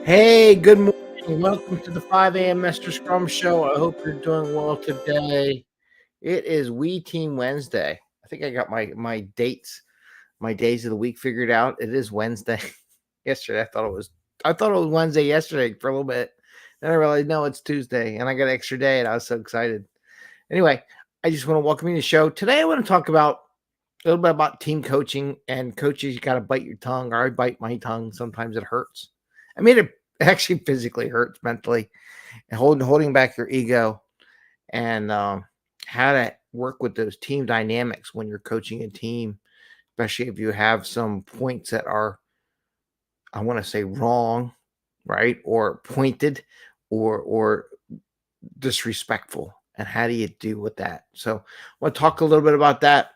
Hey, good morning. Welcome to the 5 a.m. Mester Scrum Show. I hope you're doing well today. It is We Team Wednesday. I think I got my dates, my days of the week figured out. It is Wednesday. Yesterday, I thought it was Wednesday yesterday for a little bit. Then I realized no, it's Tuesday, and I got an extra day, and I was so excited. Anyway, I just want to welcome you to the show. Today I want to talk about a little bit about team coaching and coaches. You got to bite your tongue, or I bite my tongue. Sometimes it hurts. I mean, it actually physically hurts mentally, and holding back your ego, and how to work with those team dynamics when you're coaching a team, especially if you have some points that are, I want to say, wrong, right, or pointed, or disrespectful. And how do you deal with that? So I want to talk a little bit about that,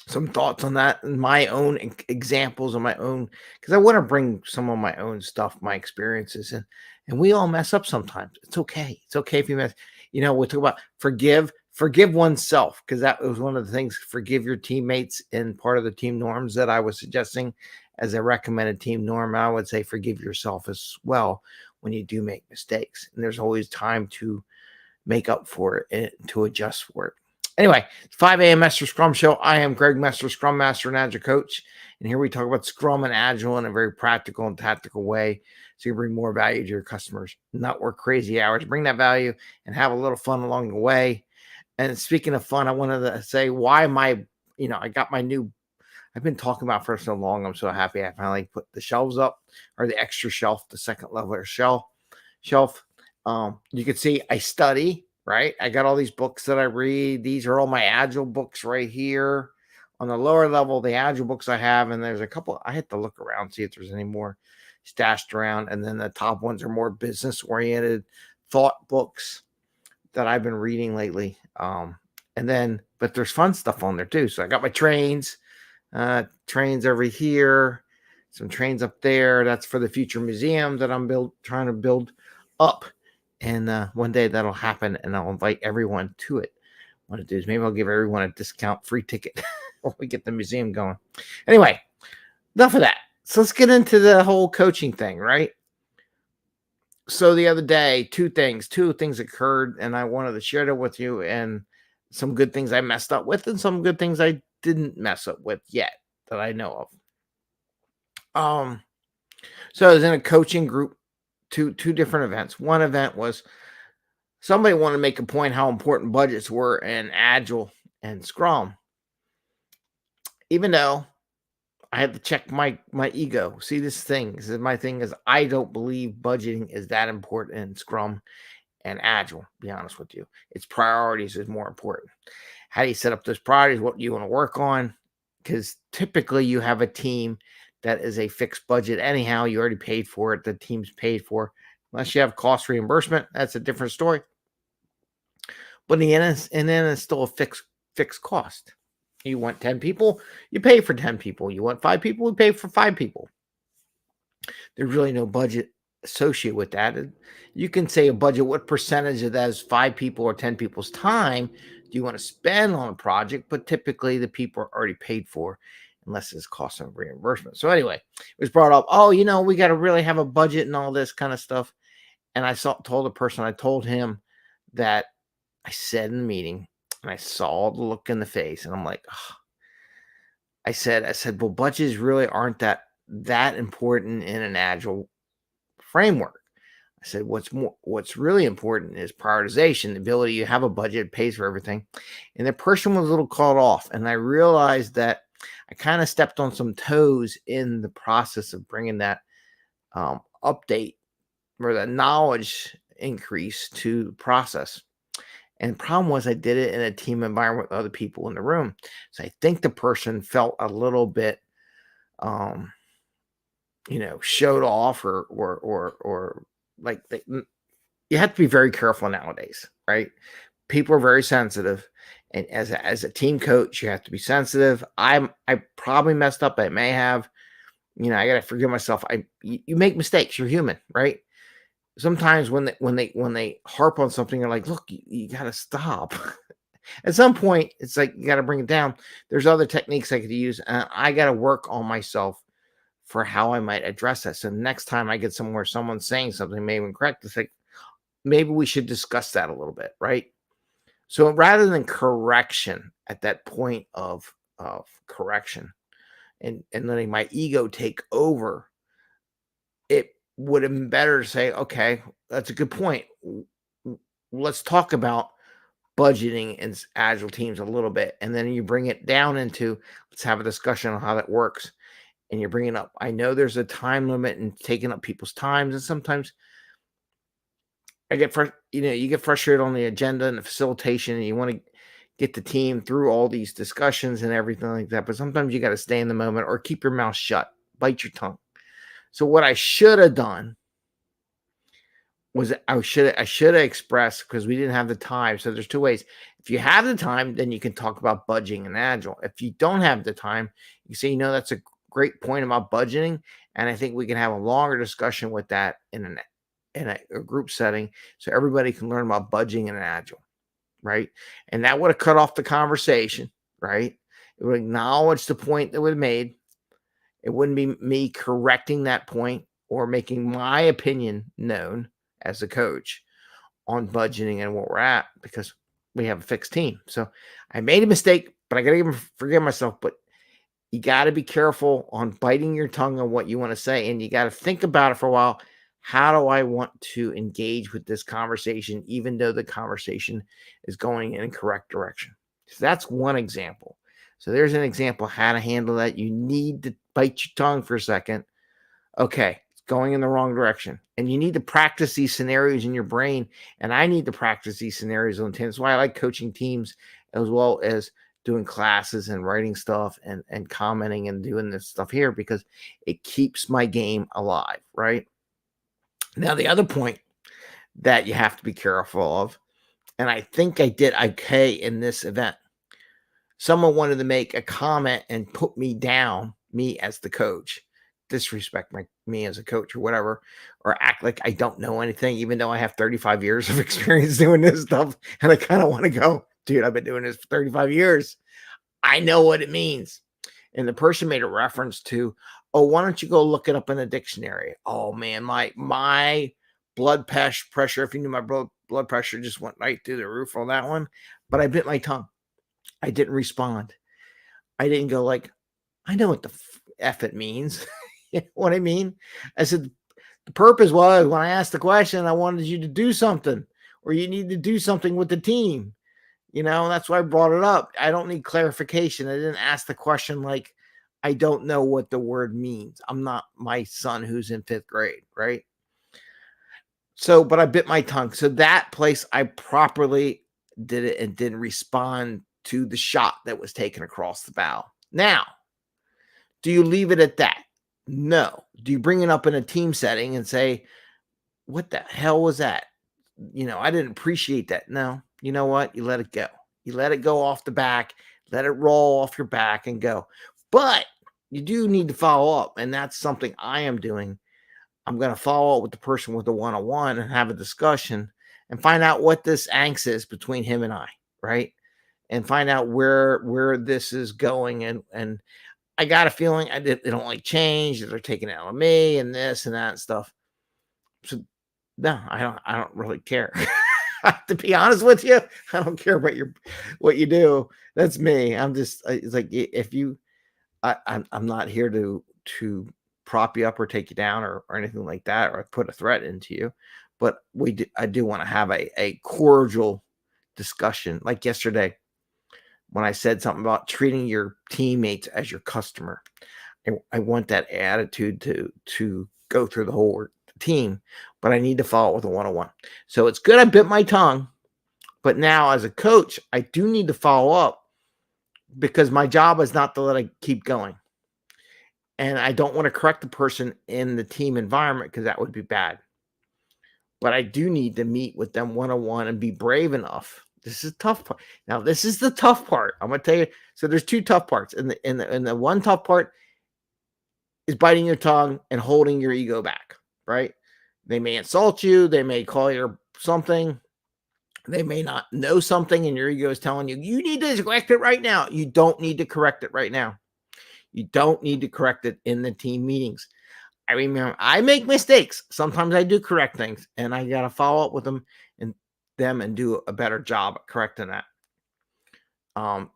some thoughts on that, and my own examples of my own, because I want to bring some of my own stuff, my experiences, and we all mess up sometimes. It's okay. It's okay if you mess. We'll talk about forgive oneself, because that was one of the things. Forgive your teammates, and part of the team norms that I was suggesting as a recommended team norm. I would say forgive yourself as well when you do make mistakes, and there's always time to make up for it and to adjust for it. Anyway, 5 a.m. Mester Scrum Show. I am Greg Mester, Scrum Master and Agile Coach. And here we talk about Scrum and Agile in a very practical and tactical way, so you bring more value to your customers, not work crazy hours, bring that value and have a little fun along the way. And speaking of fun, I wanted to say why I got my new, I've been talking about for so long. I'm so happy I finally put the shelves up, or the extra shelf, the second level shelf. You can see I study, right? I got all these books that I read. These are all my Agile books right here. On the lower level, the Agile books I have, and there's a couple. I had to look around, see if there's any more stashed around. And then the top ones are more business-oriented thought books that I've been reading lately. But there's fun stuff on there too. So I got my trains over here, some trains up there. That's for the future museum that I'm trying to build up. And one day that'll happen, and I'll invite everyone to it. What it is, maybe I'll give everyone a discount free ticket when we get the museum going. Anyway, enough of that. So let's get into the whole coaching thing, right? So the other day, two things occurred, and I wanted to share that with you, and some good things I messed up with, and some good things I didn't mess up with yet that I know of. So I was in a coaching group, two different events. One event was somebody wanted to make a point how important budgets were in Agile and Scrum. Even though I had to check my ego. See, my thing is I don't believe budgeting is that important in Scrum and Agile, to be honest with you. Its priorities is more important. How do you set up those priorities? What do you want to work on? Because typically you have a team that is a fixed budget. Anyhow, you already paid for it. The team's paid for. Unless you have cost reimbursement, that's a different story. But in the end, it's still a fixed cost. You want 10 people, you pay for 10 people. You want 5 people, you pay for 5 people. There's really no budget associated with that. You can say a budget, what percentage of that is 5 people or 10 people's time do you want to spend on a project? But typically the people are already paid for, unless it's cost of reimbursement. So anyway, it was brought up, we got to really have a budget and all this kind of stuff. And I told him that I said in the meeting, and I saw the look in the face, and I'm like, oh. I said, well, budgets really aren't that important in an Agile framework. I said, what's really important is prioritization, the ability you have a budget, pays for everything. And the person was a little caught off, and I realized that I kind of stepped on some toes in the process of bringing that update, or the knowledge increase to the process. And the problem was I did it in a team environment with other people in the room. So I think the person felt a little bit, showed off, or like you have to be very careful nowadays, right? People are very sensitive. And as a team coach, you have to be sensitive. I probably messed up. I may have, I got to forgive myself. You make mistakes. You're human, right? Sometimes when they harp on something, you're like, look, you got to stop. At some point, it's like you got to bring it down. There's other techniques I could use, and I got to work on myself for how I might address that. So next time I get somewhere someone's saying something maybe incorrect, it's like maybe we should discuss that a little bit, right? So rather than correction at that point of correction and letting my ego take over, it would have been better to say, okay, that's a good point. Let's talk about budgeting in agile teams a little bit. And then you bring it down into let's have a discussion on how that works. And you're bringing up, I know there's a time limit and taking up people's times. And sometimes you get frustrated on the agenda and the facilitation, and you want to get the team through all these discussions and everything like that. But sometimes you got to stay in the moment or keep your mouth shut, bite your tongue. So what I should have done was I should have expressed, because we didn't have the time. So there's two ways. If you have the time, then you can talk about budgeting and agile. If you don't have the time, you say, that's a great point about budgeting, and I think we can have a longer discussion with that in a group setting, so everybody can learn about budgeting and agile, right? And that would have cut off the conversation, right? It would acknowledge the point that was made. It wouldn't be me correcting that point or making my opinion known as a coach on budgeting and where we're at, because we have a fixed team. So I made a mistake, but I got to forgive myself. But you got to be careful on biting your tongue on what you want to say. And you got to think about it for a while. How do I want to engage with this conversation, even though the conversation is going in a correct direction? So that's one example. So there's an example how to handle that. You need to bite your tongue for a second. Okay, it's going in the wrong direction. And you need to practice these scenarios in your brain. And I need to practice these scenarios on teams. That's why I like coaching teams as well as doing classes and writing stuff and commenting and doing this stuff here, because it keeps my game alive, right? Now, the other point that you have to be careful of, and I think I did okay in this event, someone wanted to make a comment and put me down, me as the coach, disrespect me as a coach or whatever, or act like I don't know anything, even though I have 35 years of experience doing this stuff. And I kind of want to go, dude, I've been doing this for 35 years. I know what it means. And the person made a reference to, oh, why don't you go look it up in the dictionary? Oh man, my blood pressure, if you knew my blood pressure, just went right through the roof on that one. But I bit my tongue. I didn't respond. I didn't go like, I know what the F it means. You know what I mean? I said, the purpose was when I asked the question, I wanted you to do something, or you need to do something with the team. That's why I brought it up. I don't need clarification. I didn't ask the question like, I don't know what the word means. I'm not my son who's in 5th grade, right? So, but I bit my tongue. So that place, I properly did it and didn't respond to the shot that was taken across the bow. Now, do you leave it at that? No. Do you bring it up in a team setting and say, what the hell was that? I didn't appreciate that. No. You know what? You let it go. You let it go off the back, let it roll off your back and go. But you do need to follow up. And that's something I am doing. I'm going to follow up with the person with the one-on-one and have a discussion and find out what this angst is between him and I, right? And find out where this is going. And I got a feeling they don't like change, that they're taking it out of me and this and that and stuff. So no, I don't really care. To be honest with you, I don't care about what you do. That's me. I'm just, it's like, if you, I'm not here to prop you up or take you down or anything like that, or put a threat into you. But I do want to have a cordial discussion. Like yesterday, when I said something about treating your teammates as your customer, I want that attitude to go through the whole team, but I need to follow it with a one-on-one. So it's good I bit my tongue, but now as a coach, I do need to follow up, because my job is not to let it keep going. And I don't want to correct the person in the team environment, because that would be bad. But I do need to meet with them one-on-one and be brave enough. This is the tough part. Now, this is the tough part. I'm going to tell you. So there's two tough parts. And the one tough part is biting your tongue and holding your ego back, right? They may insult you. They may call you something. They may not know something, and your ego is telling you, you need to correct it right now. You don't need to correct it right now. You don't need to correct it in the team meetings. I remember I make mistakes. Sometimes I do correct things, and I got to follow up with them and do a better job at correcting that.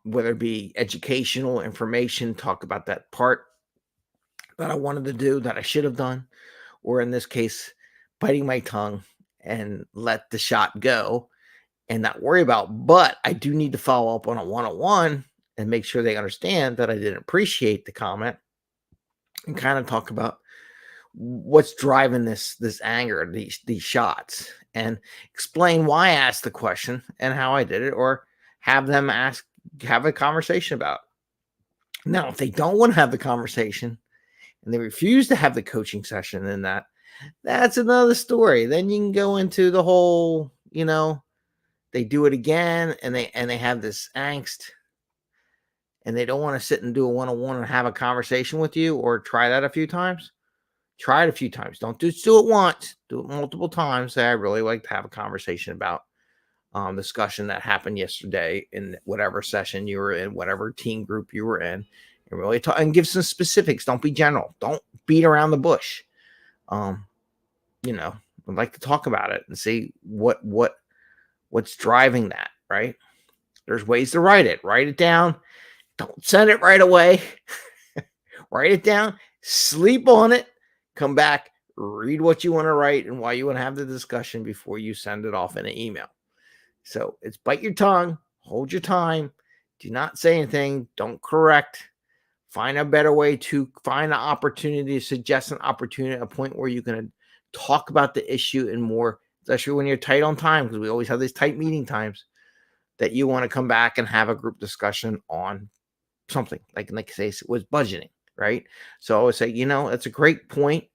Whether it be educational information, talk about that part that I wanted to do that I should have done, or in this case, biting my tongue and let the shot go and not worry about. But I do need to follow up on a one-on-one and make sure they understand that I didn't appreciate the comment and kind of talk about what's driving this anger, these shots, and explain why I asked the question and how I did it, or have them have a conversation about it. Now, if they don't want to have the conversation and they refuse to have the coaching session, then that's another story. Then you can go into the whole, they do it again and they have this angst and they don't want to sit and do a one-on-one and have a conversation with you, or try that a few times. Try it a few times. Don't just do it once. Do it multiple times. Say, I really like to have a conversation about discussion that happened yesterday in whatever session you were in, whatever team group you were in, and really talk and give some specifics. Don't be general. Don't beat around the bush. I'd like to talk about it and see what's driving that, right? There's ways to write it. Write it down. Don't send it right away. Write it down. Sleep on it. Come back. Read what you want to write and why you want to have the discussion before you send it off in an email. So it's bite your tongue. Hold your time. Do not say anything. Don't correct. Find a better way to find an opportunity, suggest an opportunity, a point where you can talk about the issue and more, especially when you're tight on time, because we always have these tight meeting times, that you want to come back and have a group discussion on something. Like say it was budgeting, right? So I would say, that's a great point.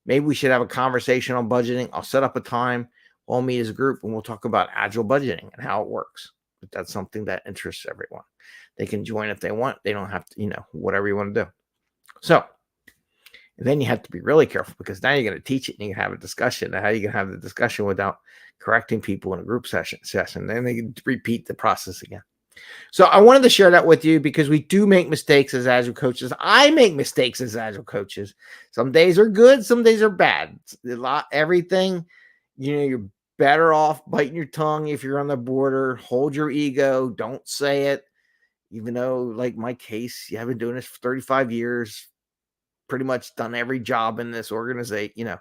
Maybe we should have a conversation on budgeting. I'll set up a time. We'll meet as a group and we'll talk about agile budgeting and how it works. But that's something that interests everyone. They can join if they want. They don't have to, whatever you want to do. So, and then you have to be really careful, because now you're going to teach it and you can have a discussion. How you can have the discussion without correcting people in a group session. Then they can repeat the process again. So I wanted to share that with you because we do make mistakes as agile coaches. I make mistakes as agile coaches. Some days are good, some days are bad. Everything, you're better off biting your tongue if you're on the border. Hold your ego. Don't say it. Even though, like my case, you have been doing this for 35 years, pretty much done every job in this organization,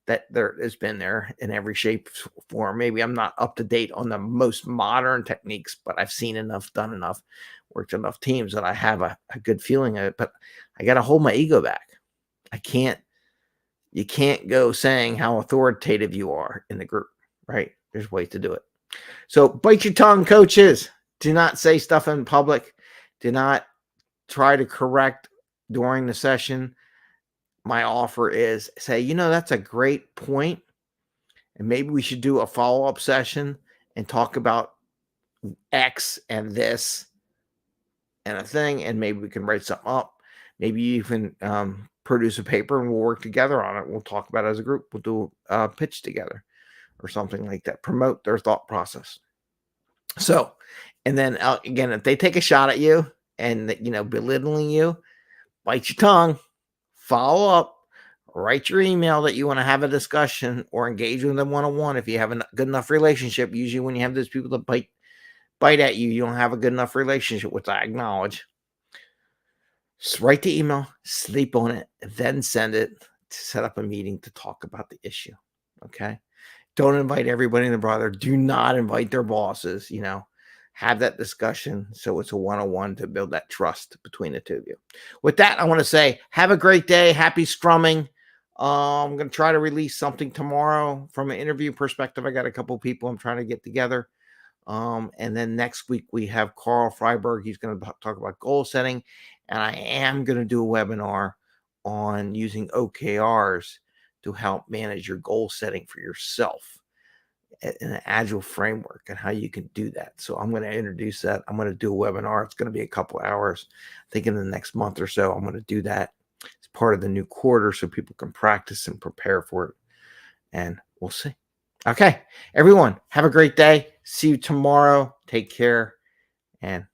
that there has been there in every shape, form. Maybe I'm not up to date on the most modern techniques, but I've seen enough, done enough, worked enough teams that I have a good feeling of it. But I got to hold my ego back. You can't go saying how authoritative you are in the group, right? There's ways to do it. So bite your tongue, coaches. Do not say stuff in public. Do not try to correct during the session. My offer is say, that's a great point, and maybe we should do a follow-up session and talk about X and this and a thing, and maybe we can write something up. Maybe you can produce a paper and we'll work together on it. We'll talk about it as a group. We'll do a pitch together or something like that. Promote their thought process. So, and then again, if they take a shot at you and belittling you, bite your tongue. Follow up, write your email that you want to have a discussion or engage with them one-on-one. If you have a good enough relationship, usually when you have those people that bite at you, you don't have a good enough relationship, which I acknowledge. Just write the email, sleep on it, then send it to set up a meeting to talk about the issue. Okay. Don't invite everybody in the brother. Do not invite their bosses, have that discussion. So it's a one-on-one to build that trust between the two of you. With that, I want to say, have a great day. Happy scrumming. I'm going to try to release something tomorrow from an interview perspective. I got a couple people I'm trying to get together. And then next week we have Carl Freiberg. He's going to talk about goal setting. And I am going to do a webinar on using OKRs to help manage your goal setting for yourself in an agile framework and how you can do that. So I'm going to introduce that. I'm going to do a webinar. It's going to be a couple hours. I think in the next month or so, I'm going to do that. It's part of the new quarter so people can practice and prepare for it. And we'll see. Okay, everyone, have a great day. See you tomorrow. Take care and